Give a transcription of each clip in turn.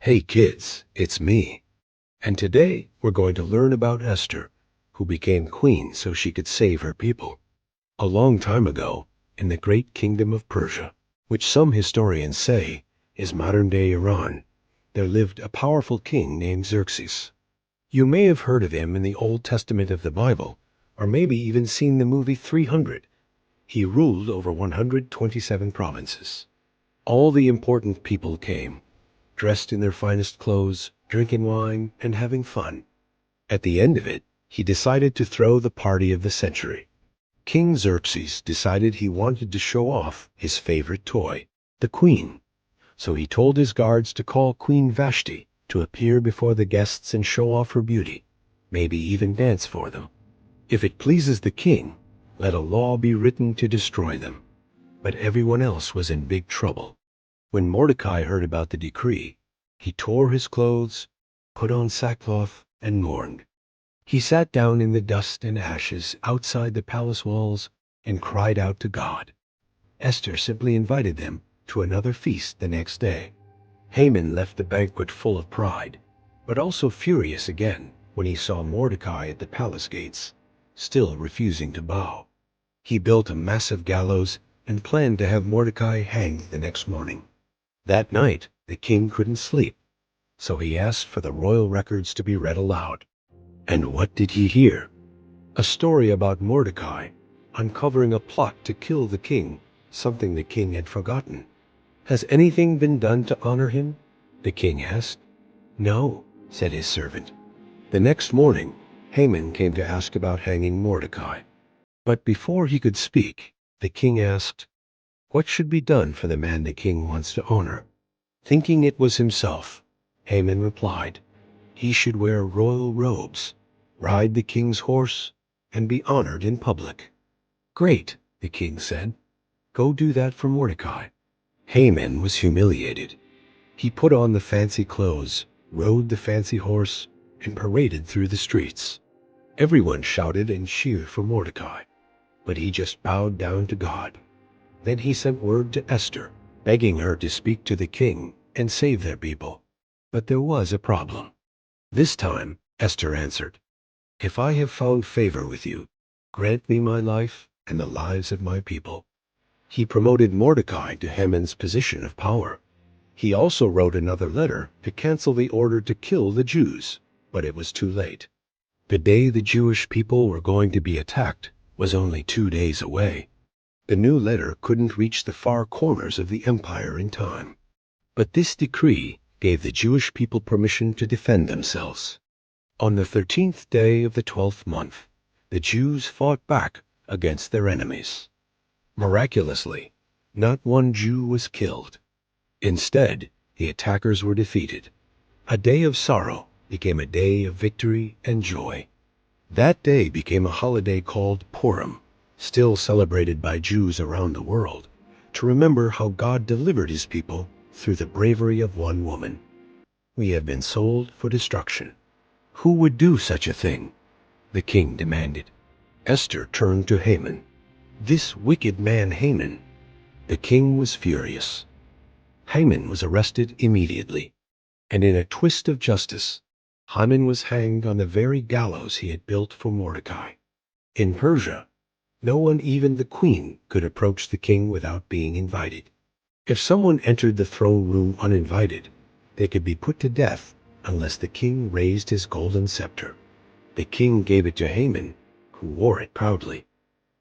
Hey kids, it's me. And today we're going to learn about Esther, who became queen so she could save her people. A long time ago, in the great kingdom of Persia, which some historians say is modern-day Iran, there lived a powerful king named Xerxes. You may have heard of him in the Old Testament of the Bible, or maybe even seen the movie 300. He ruled over 127 provinces. All the important people came, dressed in their finest clothes, drinking wine, and having fun. At the end of it, he decided to throw the party of the century. King Xerxes decided he wanted to show off his favorite toy, the queen. So he told his guards to call Queen Vashti to appear before the guests and show off her beauty, maybe even dance for them. If it pleases the king, let a law be written to destroy them. But everyone else was in big trouble. When Mordecai heard about the decree, he tore his clothes, put on sackcloth, and mourned. He sat down in the dust and ashes outside the palace walls and cried out to God. Esther simply invited them to another feast the next day. Haman left the banquet full of pride, but also furious again when he saw Mordecai at the palace gates, still refusing to bow. He built a massive gallows and planned to have Mordecai hanged the next morning. That night, the king couldn't sleep, so he asked for the royal records to be read aloud. And what did he hear? A story about Mordecai uncovering a plot to kill the king, something the king had forgotten. Has anything been done to honor him? The king asked. No, said his servant. The next morning, Haman came to ask about hanging Mordecai. But before he could speak, the king asked, what should be done for the man the king wants to honor? Thinking it was himself, Haman replied, he should wear royal robes, ride the king's horse, and be honored in public. Great, the king said. Go do that for Mordecai. Haman was humiliated. He put on the fancy clothes, rode the fancy horse, and paraded through the streets. Everyone shouted and cheered for Mordecai, but he just bowed down to God. Then he sent word to Esther, begging her to speak to the king and save their people. But there was a problem. This time, Esther answered, if I have found favor with you, grant me my life and the lives of my people. He promoted Mordecai to Haman's position of power. He also wrote another letter to cancel the order to kill the Jews, but it was too late. The day the Jewish people were going to be attacked was only 2 days away. The new letter couldn't reach the far corners of the empire in time. But this decree gave the Jewish people permission to defend themselves. On the 13th day of the 12th month, the Jews fought back against their enemies. Miraculously, not one Jew was killed. Instead, the attackers were defeated. A day of sorrow became a day of victory and joy. That day became a holiday called Purim, still celebrated by Jews around the world, to remember how God delivered his people through the bravery of one woman. We have been sold for destruction. Who would do such a thing? The king demanded. Esther turned to Haman. This wicked man Haman. The king was furious. Haman was arrested immediately, and in a twist of justice, Haman was hanged on the very gallows he had built for Mordecai. In Persia, no one, even the queen, could approach the king without being invited. If someone entered the throne room uninvited, they could be put to death unless the king raised his golden scepter. The king gave it to Haman, who wore it proudly.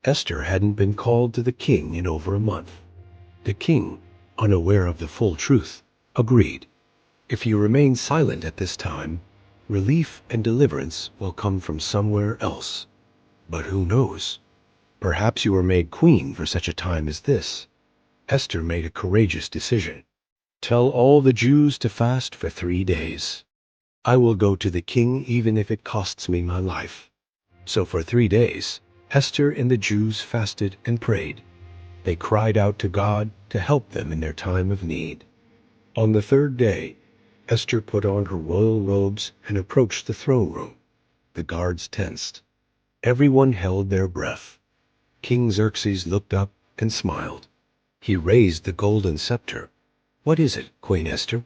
Esther hadn't been called to the king in over a month. The king, unaware of the full truth, agreed. If you remain silent at this time, relief and deliverance will come from somewhere else. But who knows? Perhaps you were made queen for such a time as this. Esther made a courageous decision. Tell all the Jews to fast for 3 days. I will go to the king even if it costs me my life. So for 3 days, Esther and the Jews fasted and prayed. They cried out to God to help them in their time of need. On the 3rd day, Esther put on her royal robes and approached the throne room. The guards tensed. Everyone held their breath. King Xerxes looked up and smiled. He raised the golden scepter. What is it, Queen Esther?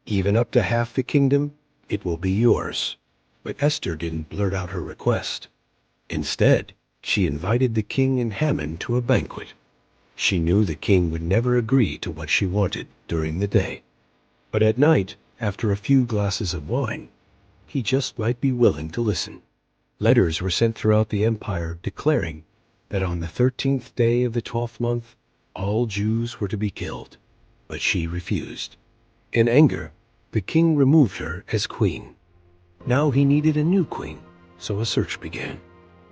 Even up to half the kingdom, it will be yours." But Esther didn't blurt out her request. Instead, she invited the king and Haman to a banquet. She knew the king would never agree to what she wanted during the day. But at night, after a few glasses of wine, he just might be willing to listen. Letters were sent throughout the empire declaring that on the 13th day of the 12th month, all Jews were to be killed. But she refused. In anger, the king removed her as queen. Now he needed a new queen, so a search began.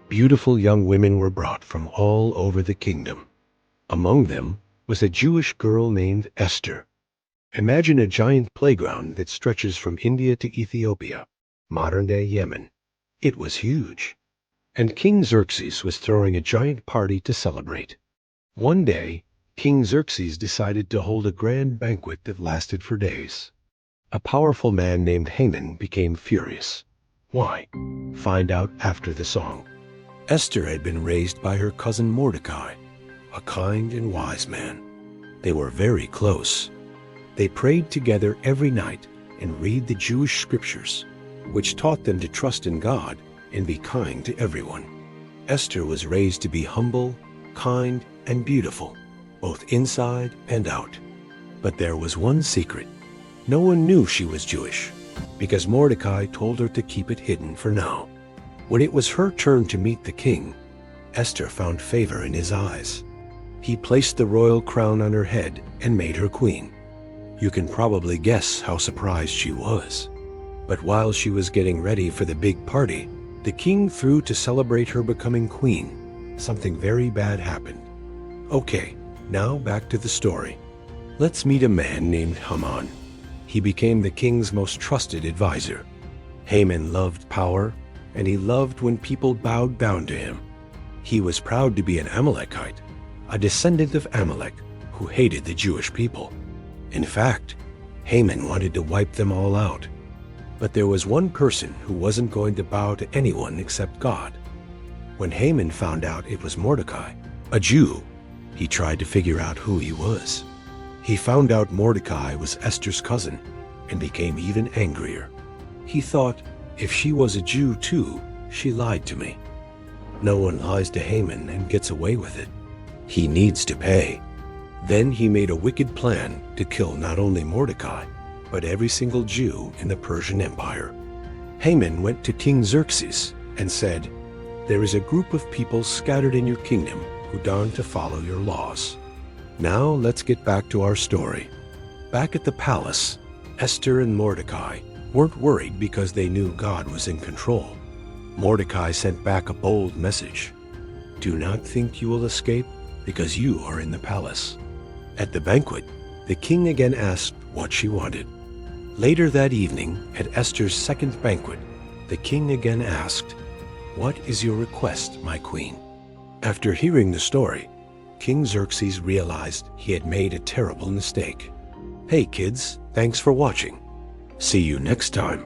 Beautiful young women were brought from all over the kingdom. Among them was a Jewish girl named Esther. Imagine a giant playground that stretches from India to Ethiopia, modern-day Yemen. It was huge. And King Xerxes was throwing a giant party to celebrate. One day, King Xerxes decided to hold a grand banquet that lasted for days. A powerful man named Haman became furious. Why? Find out after the song. Esther had been raised by her cousin Mordecai, a kind and wise man. They were very close. They prayed together every night and read the Jewish scriptures, which taught them to trust in God and be kind to everyone. Esther was raised to be humble, kind, and beautiful, both inside and out. But there was one secret. No one knew she was Jewish, because Mordecai told her to keep it hidden for now. When it was her turn to meet the king, Esther found favor in his eyes. He placed the royal crown on her head and made her queen. You can probably guess how surprised she was. But while she was getting ready for the big party, the king threw to celebrate her becoming queen. Something very bad happened. Okay, now back to the story. Let's meet a man named Haman. He became the king's most trusted advisor. Haman loved power, and he loved when people bowed down to him. He was proud to be an Amalekite, a descendant of Amalek who hated the Jewish people. In fact, Haman wanted to wipe them all out. But there was one person who wasn't going to bow to anyone except God. When Haman found out it was Mordecai, a Jew, he tried to figure out who he was. He found out Mordecai was Esther's cousin and became even angrier. He thought, if she was a Jew too, she lied to me. No one lies to Haman and gets away with it. He needs to pay. Then he made a wicked plan to kill not only Mordecai, but every single Jew in the Persian Empire. Haman went to King Xerxes and said, "There is a group of people scattered in your kingdom who dawn to follow your laws." Now let's get back to our story. Back at the palace, Esther and Mordecai weren't worried because they knew God was in control. Mordecai sent back a bold message. "Do not think you will escape, because you are in the palace." At the banquet, the king again asked what she wanted. Later that evening, at Esther's second banquet, the king again asked, "What is your request, my queen?" After hearing the story, King Xerxes realized he had made a terrible mistake. Hey kids, thanks for watching. See you next time.